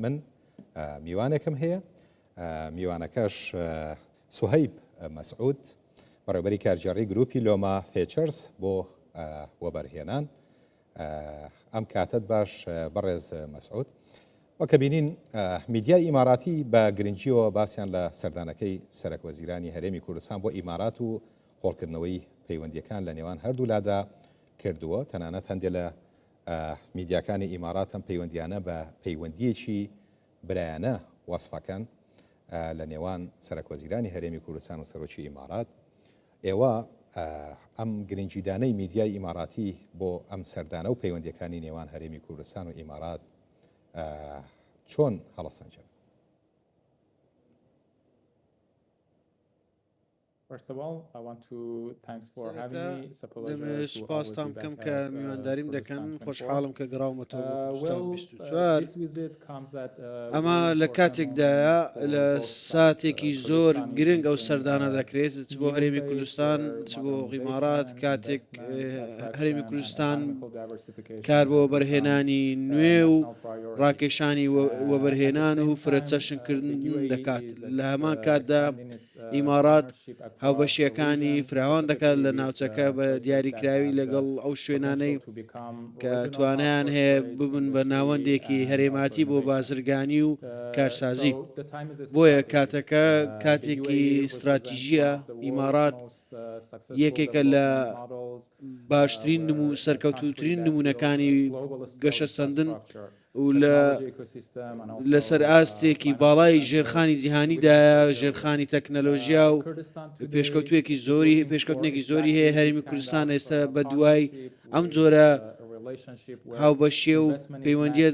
من میوانێکم هەیە میوانەکەش سوهەیب مەسعود بەڕێوەبەری کارژێڕی گروپی لۆما فێچەرز بۆ وەبەرهێنان ئەم کاتت باش بەڕێز مەسعود وەکە بینین میدیای ئیماراتی بە گرنگیەوە باسییان لە سەردانەکەی سەرۆکوەزیرانی هەرێمی کوردستان بۆ ئیمارات و قۆڵکردنەوەی پەیوەندیەکان لە نێوان هەردوولادا کردووە تەنانەت هەندێک لە میدیاکانی ئیمارات ئەم پەیوەندیانە بە پەیوەندیەکی برایانە وەسفەکەن لە نێوان سەرۆکوەزیرانی هەرێمی کوردستان و سەرۆکی ئیمارات ئێوە ئەم گرنگیدانەی میدیای ئیماراتی بۆ ئەم سەردانە و پەیوەندیەکانی نێوان هەرێمی کوردستان و ئیمارات چۆن هەڵەسەنجن؟ دەمێ سوپاستان بکەم کە میوانداریم دەکەن خۆشحاڵم کە گەڕاومەتەوە ئەمە لە کاتێکدایە لە ساتێکی زۆر گرنگ ئەو سەردانە دەکرێت چ بۆ هەرێمی کوردستان چ بۆ ئیمارات کاتێک هەرێمی کوردستان کار بۆ وەبەرهێنانی نوێ و ڕاکێشانی وەبەرهێنان و فرەچەشنکردن دەکات لە هەمان کاتدا ئیمارات هاوبەشیەکانی فراوان دەکات لە ناوچەکە بە دیاریکراوی لەگەڵ ئەو شوێنانەی کە توانیان هەیە ببن بە ناوەندێکی هەرێماتی بۆ بازرگانی و کارسازی بۆیە کاتەکە کاتێکی استراتیژیە ئیمارات یەکێکە لە باشترین سەرکەوتوترین نمونونەکانی گەشە سەندن و لەسەر ئاستێکی باڵای ژێرخانی جیهانیدایە ژێرخانی تەکنەلۆژیا و پێشکەوتنێکی زۆری هەیە هەرێمی کوردستان ئێستا بە دوای ئەم جۆرە هاوبەشیە و پەیوەندیە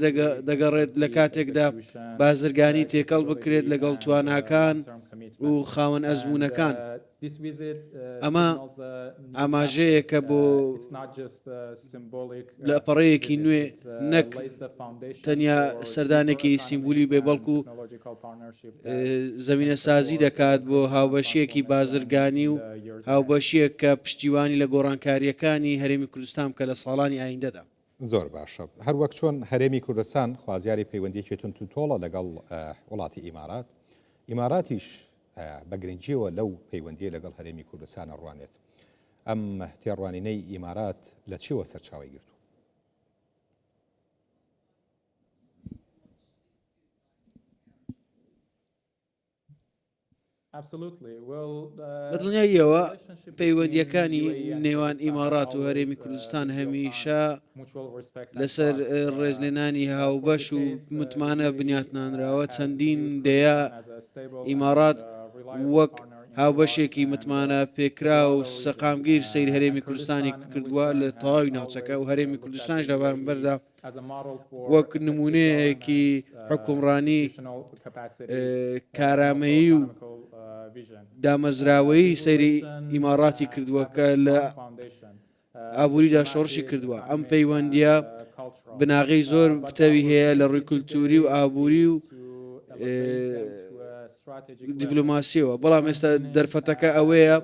دەگەڕێت لە کاتێکدا بازرگانی تێکەڵ بکرێت لەگەڵ تواناکان و خاوەن ئەزموونەکان ئەمە ئاماژەیەکە بۆ لە پەڕەیەکی نوێ نەک تەنیا سەردانێکی سیمبولی بێ بەڵکو زەمینە سازی دەکات بۆ هاوبەشیەکی بازرگانی و هاوبەشیەک کە پشتیوانی لە گۆڕانکاریەکانی هەرێمی کوردستان کە لە ساڵانی ئایندەدا زۆر باشە هەروەک چۆن هەرێمی کوردستان خوازیاری پەیوەندیەکی تونتوتۆڵە لەگەڵ وڵاتی ئیمارات ئیماراتیش بە گرنگیەوە لەو پەیوەندیە لەگەڵ هەرێمی کوردستانە ڕوانێت ئەم تێڕوانینەی ئیمارات لە چیوە سەرچاوی گرتو؟ بە دڵنیاییەوە پەیوەندیەکانی نێوان ئیمارات و هەرێمی کوردستان هەمیشە لەسەر ڕێزلێنانی هاوبەش و متمانە بنیاتنانراوە چەندین دەیە ئیمارات وەک هاوبەشێکی متمانە پێکرا و سەقامگیر سەیر هەرێمی کوردستانی کردووە لە تەواوی ناوچەکە و هەرێمی کوردستانش لە بەرامبەردا وەک نمونەیەکی حکومڕانی کارامەیی و دامەزراوەی سەیری ئیماراتی کردووە کە لە ئابووریدا شۆڕشی کردووە ئەم پەیوەندیە بناغی زۆر پتەوی هەیە لە ڕووی کولتوری و ئابووری و دیپلۆماسیەوە بەڵام ئێستا دەرفەتەکە ئەوەیە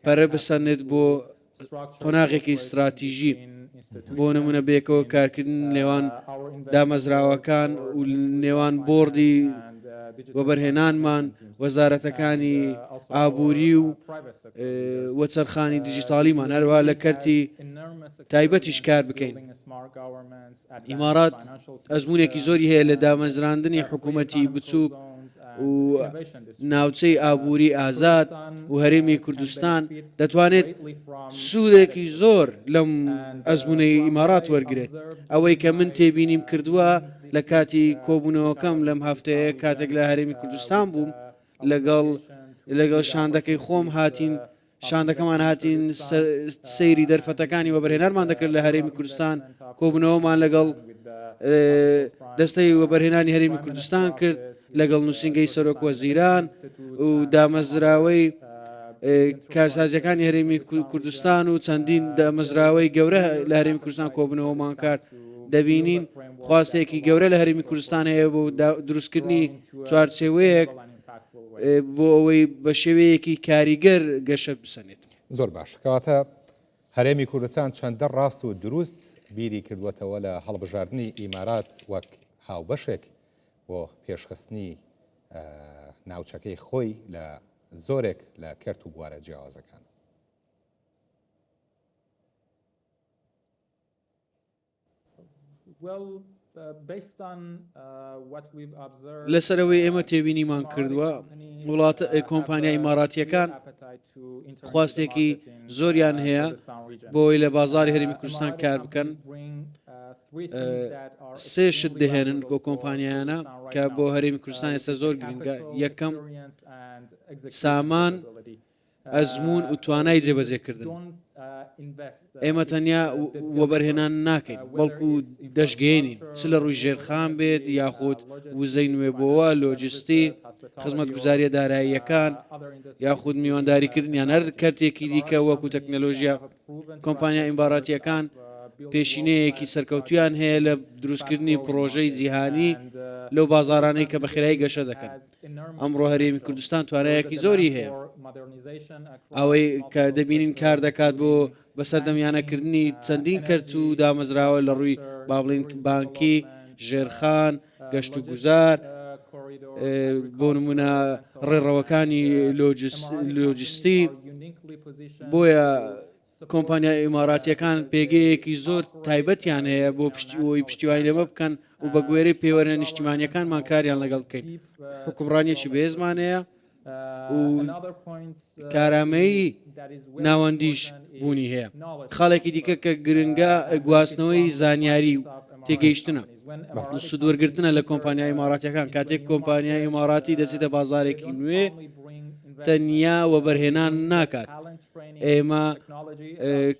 پەرە بسەنێت بۆ قۆناغێکی استراتیژی بۆ نمونە بێکەوە کارکردن نێوان دامەزراوەکان و نێوان بۆردی وەبەرهێنانمان وەزارەتەکانی ئابووری و وەچەرخانی دیجیتالیمان هەروە لە کەرتی تایبەتیش کار بکەین ئیمارات ئەزمونێکی زۆری هەیە لە دامەزراندنی حکوومەتی بچووک و ناوچەی ئابووری ئازاد و هەرێمی کوردستان دەتوانێت سوودێکی زۆر لەم ئەزمونەی ئیمارات وەرگێت ئەوەی کە من تێبینیم کردووە لە کاتی کۆبوونەوەکەم لەم هەفتەیە کاتێک لە هەرێمی کوردستان بووم لەگەڵ شاندەکەی خۆم هاتین شاندەکەمان هاتین سەیری دەرفەتەکانی وەبەرهێنانمان دەکرد لە هەرێمی کوردستان کۆبوونەوەمان لەگەڵ دەستەی وەبەرهێنانی هەرێمی کوردستان کرد لەگەڵ نووسینگەی سەرۆکوەزیران و دامەزراوەی کارسازیەکانی هەرێمی کوردستان و چەندین دامەزراوەی گەورە لە هەرێمی کوردستان کۆبوونەوەمان کرد دەبینین خواستێکی گەورە لە هەرێمی کوردستان هەیە بۆ دروستکردنی چوارچێوەیەک بۆ ئەوەی بە شێوەیەکی کاریگەر گەشە بسەنێت زۆر باش کەواتە هەرێمی کوردستان چەندە ڕاست و دروست بیری کردوەتەوە لە هەڵبژاردننی ئیمارات وەک هاوبەشێک بۆ پێشخستنی ناوچەکەی خۆی لە زۆرێک لە کەرت و بوارە جیاوازەکان. لەسەرەوەی ئێمە تێبینیمان کردووە وڵاتە کۆمپانیای ئیماراتیەکان خواستێکی زۆریان هەیە بۆی لە بازاری هەرێمی کوردستان کار بکەن. سێ شت دەهێنن بۆ کۆمپانیایانە کە بۆ هەرێمی کوردستان ئێستا زۆر گرنگە. یەکەم سامان، ئەزمون و توانای جێبەجێکردن. ئێمە تەنیا وەبەرهێنان ناکەین بەڵکو دەشگەێنین چ لە ڕووی ژێرخان بێت یاخود وزەی نوێبەوە، لۆجستی، خزمەت گوزاریە داراییەکان یاخود میوانداریکردن یان هەر کەرتێکی دیکە وەکو تەکنەلۆژیا. کۆمپانیا ئیماراتیەکان پێشینەیەکی سەرکەوتویان هەیە لە دروستکردنی پرۆژەی جیهانی لەو بازارانەی کە بەخێرایی گەشە دەکەن. ئەمڕۆ هەرێمی کوردستان توانایەکی زۆری هەیە ئەوەی کە دەبینین کار دەکات بۆ بەسەردەمیانەکردنی چەندین کەرت و دامەزراوە لە ڕووی بابلین بانکی، ژێرخان، گەشت و گوزار، بۆ نمونە ڕێڕەوەکانی لۆجستی. بۆیە کۆمپانیا ئیماراتیەکان پێگەیەکی زۆر تایبەتیان هەیە بۆ پشتیوەی پشتیوانی لەمە بکەن و بە گوێرەی پێوەرە نیشتیمانیەکانمان کاریان لەگەڵ بکەین. حکومڕانیەکی بەهێزمان هەیە و کارامەیی ناوەندیش بوونی هەیە. خاڵێکی دیکە کە گرنگە گواستنەوەی زانیاری و تێگەیشتنە سوودوەرگرتنە لە کۆمپانیای ئیماراتیەکان. کاتێک کۆمپانیای ئیماراتی دەچێتە بازارێکی نوێ تەنیا وەبەرهێنان ناکات. ئێمە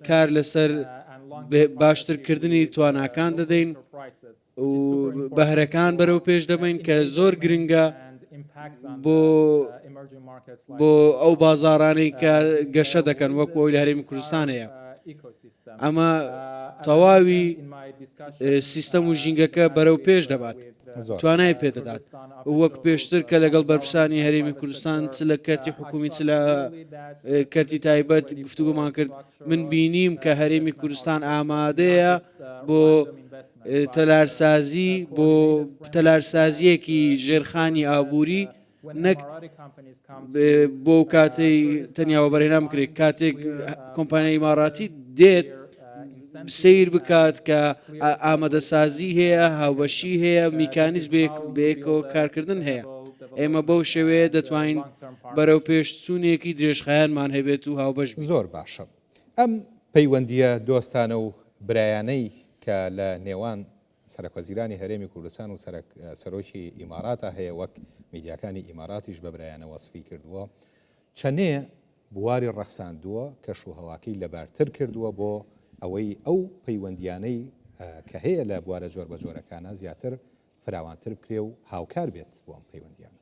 کار لەسەر باشترکردنی تواناکان دەدەین و بەهرەکان بەرەو پێش دەبین کە زۆر گرنگە بۆ ئەو بازارانەی کە گەشە دەکەن وەکو ئەوی لە هەرێمی کوردستان هەیە. ئەمە تەواوی سیستەم و ژینگەکە بەرەو پێش دەبات، توانای پێدەدات. وەک پێشتر کە لەگەڵ بەرپرسانی هەرێمی کوردستان چ لە کەرتی حکومی چ لە کەرتی تایبەت گفتوگومان کرد، من بینیم کە هەرێمی کوردستان ئامادەیە بۆ تەلارسازی، بۆ تەلارسازیەکی ژێرخانی ئابووری، نەک بۆ کاتەی تەنیاوە بەرهێنان بکرێت. کاتێک کۆمپانیای ئیماراتی دێت سیر بکات کە ئامادەسازی هەیە، هاوبەشی هەیە، میکانیزم بەیەکەوە کارکردن هەیە. ئێمە بەو شێوەیە دەتوانین بەرەو پێشچوونێکی درێژخایانمان هەبێت و هاوبەش. زۆر باشە. ئەم پەیوەندیە دۆستانە و برایانەی کە لە نێوان سەرۆکوەزیرانی هەرێمی کوردستان و سەرۆکی ئیماراتە هەیە وەک میدیاکانی ئیماراتیش بە برایانە وەسفی کردووە، چەندێ بواری ڕەخساندووە کەش و هەواکەی لەبارتر کردووە بۆ ئەوەی ئەو پەیوەندیانەی کە هەیە لە بوارە جۆر بە جۆرەکانە زیاتر فراوانتر بکرێ و هاوکار بێت بۆ ئەم پەیوەندیانە.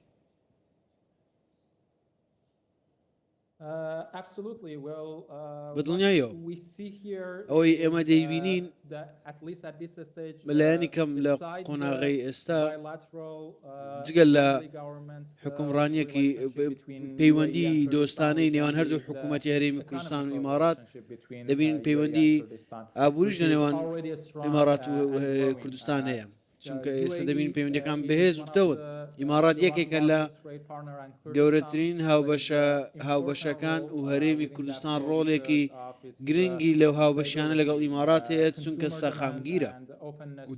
بەدڵنیایەوە ئەوەی ئێمە دەیبینین بەلایەنی کەم لە قۆناغی ئێستا جگەل لە حکومڕانیەکی پەیوەندی دۆستانەی نێوان هەردوو حکوومەتی هەرێمی کوردستان و ئیمارات دەبینین پەیوەندی ئابووریش لە نێوان ئیمارات و کوردستان هەیە. چونکە ئێستا دەبین پەیوەندیەکان بەهێز بتەون. ئیمارات یەکێکە لە گەورەترین هاوبەشەکان و هەرێمی کوردستان ڕۆڵێکی گرنگی لەو هاوبەشیانە لەگەڵ ئیمارات هەیە چونکە سەخامگیرە و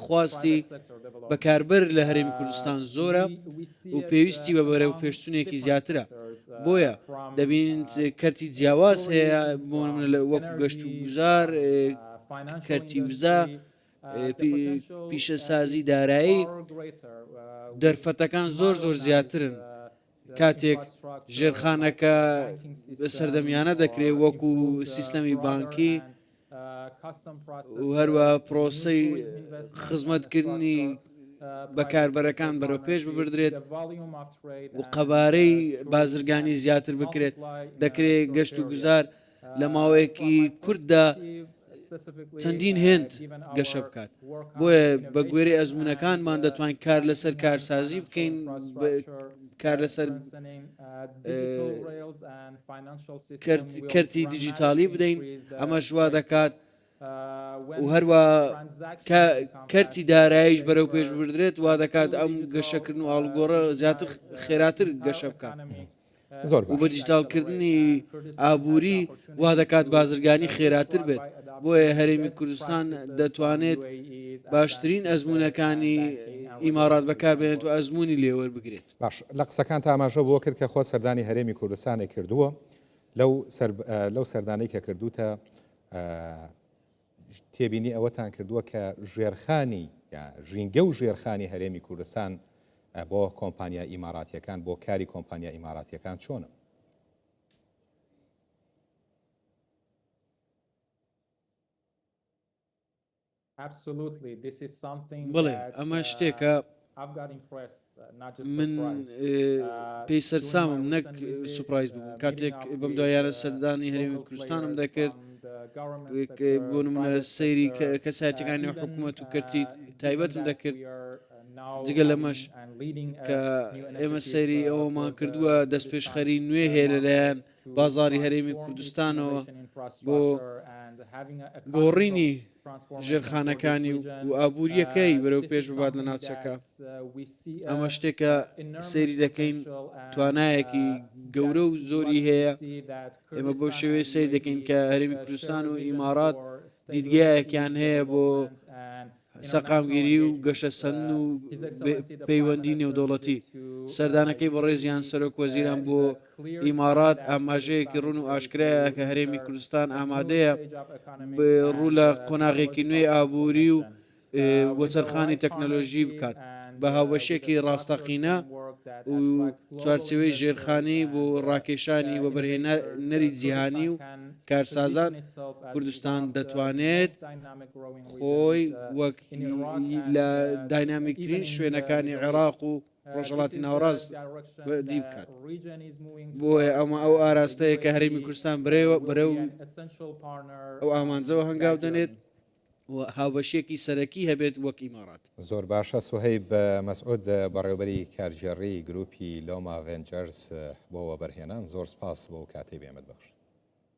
خواستی بەکاربەر لە هەرێمی کوردستان زۆرە و پێویستی بە بەرەو پێشچوونێکی زیاترە. بۆیە دەبین کەرتی جیاواز هەیە بۆ وەکو گەشت و گوزار، کەرتی وزە، پیشەسازی دارایی. دەرفەتەکان زۆر زیاترن کاتێک ژێرخانەکە سەردەمیانە دەکرێت وەکو سیستەمی بانکی و هەروە پرۆسەی خزمەتکردنی بەکاربەرەکان بەرەو پێش ببردرێت و قەبارەی بازرگانی زیاتر بکرێت. دەکرێت گەشت و گوزار لە ماوەیەکی کورتدا چەندین هێند گەشە بکات. بۆیە بە گوێرەی ئەزمونەکانمان دەتوانین کار لەسەر کارسازی بکەین، کار لەسەر کەرتی دیجیتالی بدەین. ئەمە ژوا دەکات و هەروە کەرتی داراییش بەرەو پێش بردرێت وا دەکات ئەم گەشەکردن و ئاڵگۆڕە زیاتر خێراتر گەشە بکات. زۆر و بە دیجیتالکردنی ئابووری وا دەکات بازرگانی خێراتر بێت. بۆیە هەرێمی کوردستان دەتوانێت باشترین ئەزمونونەکانی ئیمارات بەکاربێنێت و ئەزمموی لێوەربگرێت. باش لە قسەکان تاماژە بۆ کرد کە خۆ سەردانی هەرێمی کوردستانی کردووە لەو سەردانەی کە کردوتە تێبینی ئەوەتان کردووە کە ژێرخانی یا ژینگە و ژێرخانی هەرێمی کوردستان بۆ کۆمپانیا ئیماراتیەکان بۆ کاری کۆمپانیا ئیماراتیەکان چۆنە؟ بڵێ ئەمە شتێکە من پێی سەرسامم نەک سوپایز بووم کاتێک بەم دوایانە سەردانی هەرێمی کوردستانم دەکرد بۆ نمونە سەیری کەساتەکانی حکوومەت و کردی تایبەتم دەکرد جگە لەمەش کە ئێمە سەیری ئەوەمان کردووە دەست پێشخەری نوێ هەیە لەلایەن بازاری هەرێمی کوردستانەوە بۆ گۆڕینی ژێرخانەکانی و ئابوووریەکەی بەرەو پێش ببات لە ناوچەکە. ئەمە شتێکە سەیری دەکەین توانایەکی گەورە و زۆری هەیە. ئێمە بۆ شێوەیە سەیر دەکەین کە هەرێمی کوردستان و ئیمارات دیدگایەکیان هەیە بۆ سەقامگیری و گەشە سەن و پەیوەندی نێودەوڵەتی. سەردانەکەی بە ڕێزیان سەرۆک وەزیران بۆ ئیمارات ئاماژەیەکی ڕوون و ئاشکرایە کە هەرێمی کوردستان ئامادەیە ڕوو لە قۆناغێکی نوێی ئابووری و وەچەرخانی تەکنەلۆژی بکات بە هاوبەشێکی ڕاستەقینە و چوارچێوەی ژێرخانی بۆ ڕاکێشانی وەبەرهێنەری جیهانی و کارسازان. کوردستان دەتوانێت خۆی وەک لە داینامیکترین شوێنەکانی عێراق و ڕۆژهەڵاتی ناوەڕاست دی بکات. بۆیە ئەمە ئەو ئاراستەیە کە هەرێمی کوردستان بەرەو ئەو ئامانجەوە هەنگاو دەنێت و هاوبەشێکی سەرەکی هەبێت وەک ئیمارات. زۆر باشە سوهەیب مەسعود بەڕێوەبەری کارژێڕی گروپی لۆما ڤێنچەرز بۆ وەبەرهێنان زۆر سپاس بۆ کاتەی بێمت بەخش.